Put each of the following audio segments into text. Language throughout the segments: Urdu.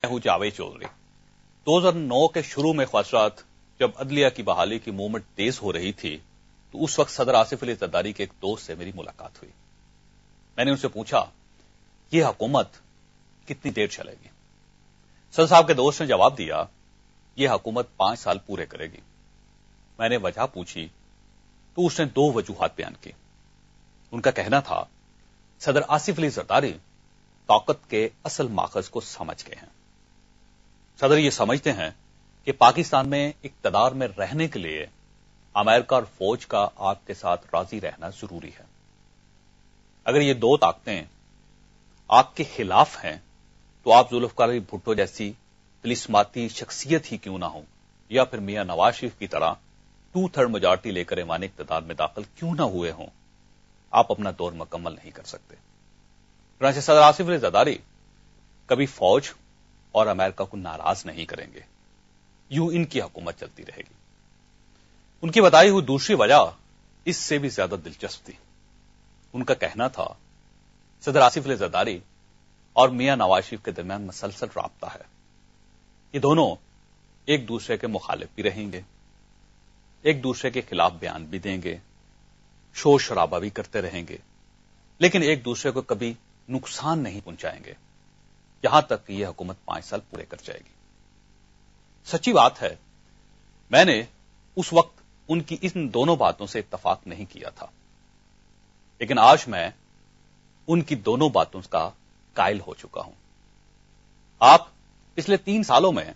میں ہوں جاوید چودھری۔ 2009 کے شروع میں خواہشات جب عدلیہ کی بحالی کی موومنٹ تیز ہو رہی تھی تو اس وقت صدر آصف علی زرداری کے ایک دوست سے میری ملاقات ہوئی۔ میں نے ان سے پوچھا یہ حکومت کتنی دیر چلے گی؟ صدر صاحب کے دوست نے جواب دیا یہ حکومت 5 سال پورے کرے گی۔ میں نے وجہ پوچھی تو اس نے 2 وجوہات بیان کی۔ ان کا کہنا تھا صدر آصف علی زرداری طاقت کے اصل ماخذ کو سمجھ گئے ہیں۔ صدر یہ سمجھتے ہیں کہ پاکستان میں اقتدار میں رہنے کے لیے امریکہ اور فوج کا آپ کے ساتھ راضی رہنا ضروری ہے۔ اگر یہ 2 طاقتیں آپ کے خلاف ہیں تو آپ ذوالفقار علی بھٹو جیسی طلسماتی شخصیت ہی کیوں نہ ہو یا پھر میاں نواز شریف کی طرح 2/3 میجارٹی لے کر ایوان اقتدار میں داخل کیوں نہ ہوئے ہوں، آپ اپنا دور مکمل نہیں کر سکتے۔ چنانچہ صدر آصف علی زرداری کبھی فوج اور امریکہ کو ناراض نہیں کریں گے، یوں ان کی حکومت چلتی رہے گی۔ ان کی بتائی ہوئی دوسری وجہ اس سے بھی زیادہ دلچسپ تھی۔ ان کا کہنا تھا صدر آصف علی زرداری اور میاں نواز شریف کے درمیان مسلسل رابطہ ہے۔ یہ دونوں ایک دوسرے کے مخالف بھی رہیں گے، ایک دوسرے کے خلاف بیان بھی دیں گے، شور شرابہ بھی کرتے رہیں گے، لیکن ایک دوسرے کو کبھی نقصان نہیں پہنچائیں گے، یہاں تک کہ یہ حکومت 5 سال پورے کر جائے گی۔ سچی بات ہے میں نے اس وقت ان کی ان دونوں باتوں سے اتفاق نہیں کیا تھا، لیکن آج میں ان کی دونوں باتوں کا قائل ہو چکا ہوں۔ آپ پچھلے 3 سالوں میں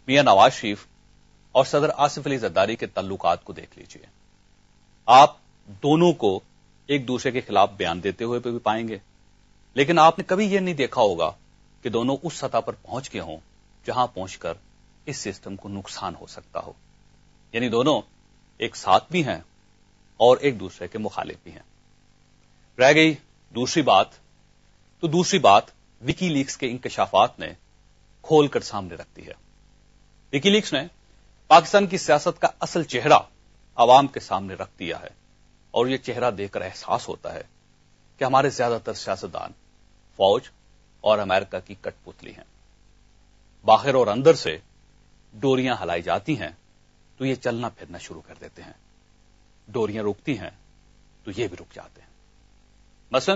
میاں نواز شریف اور صدر آصف علی زرداری کے تعلقات کو دیکھ لیجئے۔ آپ دونوں کو ایک دوسرے کے خلاف بیان دیتے ہوئے بھی پائیں گے، لیکن آپ نے کبھی یہ نہیں دیکھا ہوگا کہ دونوں اس سطح پر پہنچ گئے ہوں جہاں پہنچ کر اس سسٹم کو نقصان ہو سکتا ہو۔ یعنی دونوں ایک ساتھ بھی ہیں اور ایک دوسرے کے مخالف بھی ہیں۔ رہ گئی دوسری بات، تو دوسری بات وکی لیکس کے انکشافات نے کھول کر سامنے رکھ دی ہے۔ وکی لیکس نے پاکستان کی سیاست کا اصل چہرہ عوام کے سامنے رکھ دیا ہے، اور یہ چہرہ دیکھ کر احساس ہوتا ہے کہ ہمارے زیادہ تر سیاستدان فوج اور امریکہ کی کٹ پتلی ہیں۔ باہر اور اندر سے ڈوریاں ہلائی جاتی ہیں تو یہ چلنا پھرنا شروع کر دیتے ہیں، ڈوریاں رکتی ہیں تو یہ بھی رک جاتے ہیں۔ مثلا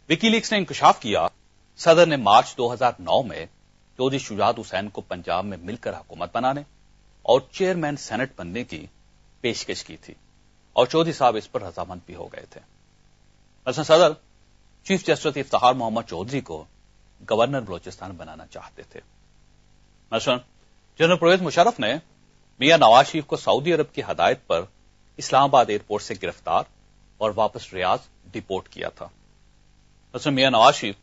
وکی لیکس نے انکشاف کیا صدر نے مارچ 2009 میں چودھری شجاعت حسین کو پنجاب میں مل کر حکومت بنانے اور چیئرمین سینٹ بننے کی پیشکش کی تھی، اور چودھری صاحب اس پر رضامند بھی ہو گئے تھے۔ مثلا صدر چیف جسٹس افتخار محمد چودھری کو گورنر بلوچستان بنانا چاہتے تھے۔ مثلا جنرل پرویز مشرف نے میاں نواز شریف کو سعودی عرب کی ہدایت پر اسلام آباد ایئرپورٹ سے گرفتار اور واپس ریاض ڈیپورٹ کیا تھا۔ مثلا میاں نواز شریف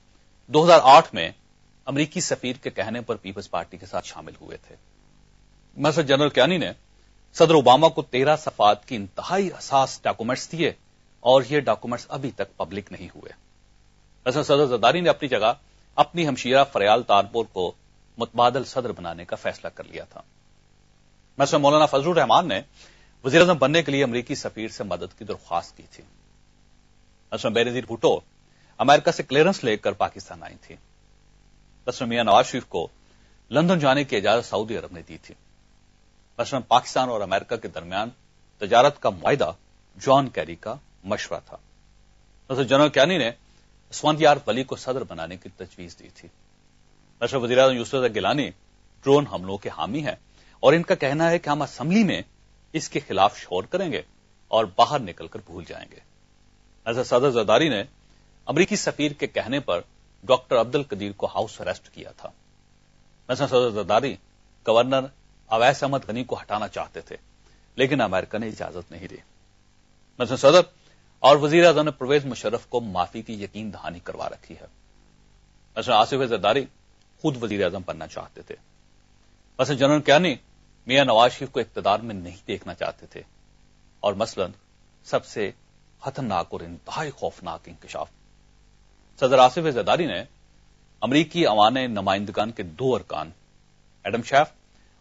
2008 میں امریکی سفیر کے کہنے پر پیپلز پارٹی کے ساتھ شامل ہوئے تھے۔ مثلا جنرل کیانی نے صدر اوباما کو 13 صفحات کی انتہائی حساس ڈاکومنٹس دیے اور یہ ڈاکومنٹس ابھی تک پبلک نہیں ہوئے۔ مثلا صدر زرداری نے اپنی جگہ اپنی ہمشیرہ فریال تارپور کو متبادل صدر بنانے کا فیصلہ کر لیا تھا۔ مثلا مولانا فضل الرحمان نے وزیر اعظم بننے کے لیے امریکی سفیر سے مدد کی درخواست کی تھی۔ مثلا بینظیر بھٹو امریکہ سے کلیئرنس لے کر پاکستان آئی تھی۔ مثلا میاں نواز شریف کو لندن جانے کی اجازت سعودی عرب نے دی تھی۔ مثلا پاکستان اور امریکہ کے درمیان تجارت کا معاہدہ جان کیری کا مشورہ تھا۔ مثلا جنرل کیانی نے اسفندیار ولی کو صدر بنانے کی تجویز دی تھی۔ مثلا وزیر اعظم یوسف گیلانی ڈرون حملوں کے حامی ہیں اور ان کا کہنا ہے کہ ہم اسمبلی میں اس کے خلاف شور کریں گے اور باہر نکل کر بھول جائیں گے۔ مثلا صدر زرداری نے امریکی سفیر کے کہنے پر ڈاکٹر عبد القدیر کو ہاؤس اریسٹ کیا تھا۔ مثلا صدر زرداری گورنر اویس احمد غنی کو ہٹانا چاہتے تھے، لیکن امریکہ نے اجازت نہیں دی۔ مثلا صدر اور وزیر اعظم نے پرویز مشرف کو معافی کی یقین دہانی کروا رکھی ہے۔ مثلا آصف زرداری خود وزیر اعظم بننا چاہتے تھے۔ مثلا جنرل کیانی میاں نواز شریف کو اقتدار میں نہیں دیکھنا چاہتے تھے، اور مثلا سب سے خطرناک اور انتہائی خوفناک انکشاف، صدر آصف زرداری نے امریکی ایوان نمائندگان کے 2 ارکان ایڈم شیف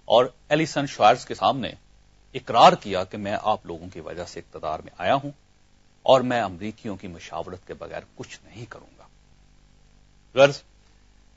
اور ایلیسن شوائرز کے سامنے اقرار کیا کہ میں آپ لوگوں کی وجہ سے اقتدار میں آیا ہوں اور میں امریکیوں کی مشاورت کے بغیر کچھ نہیں کروں گا۔ غرض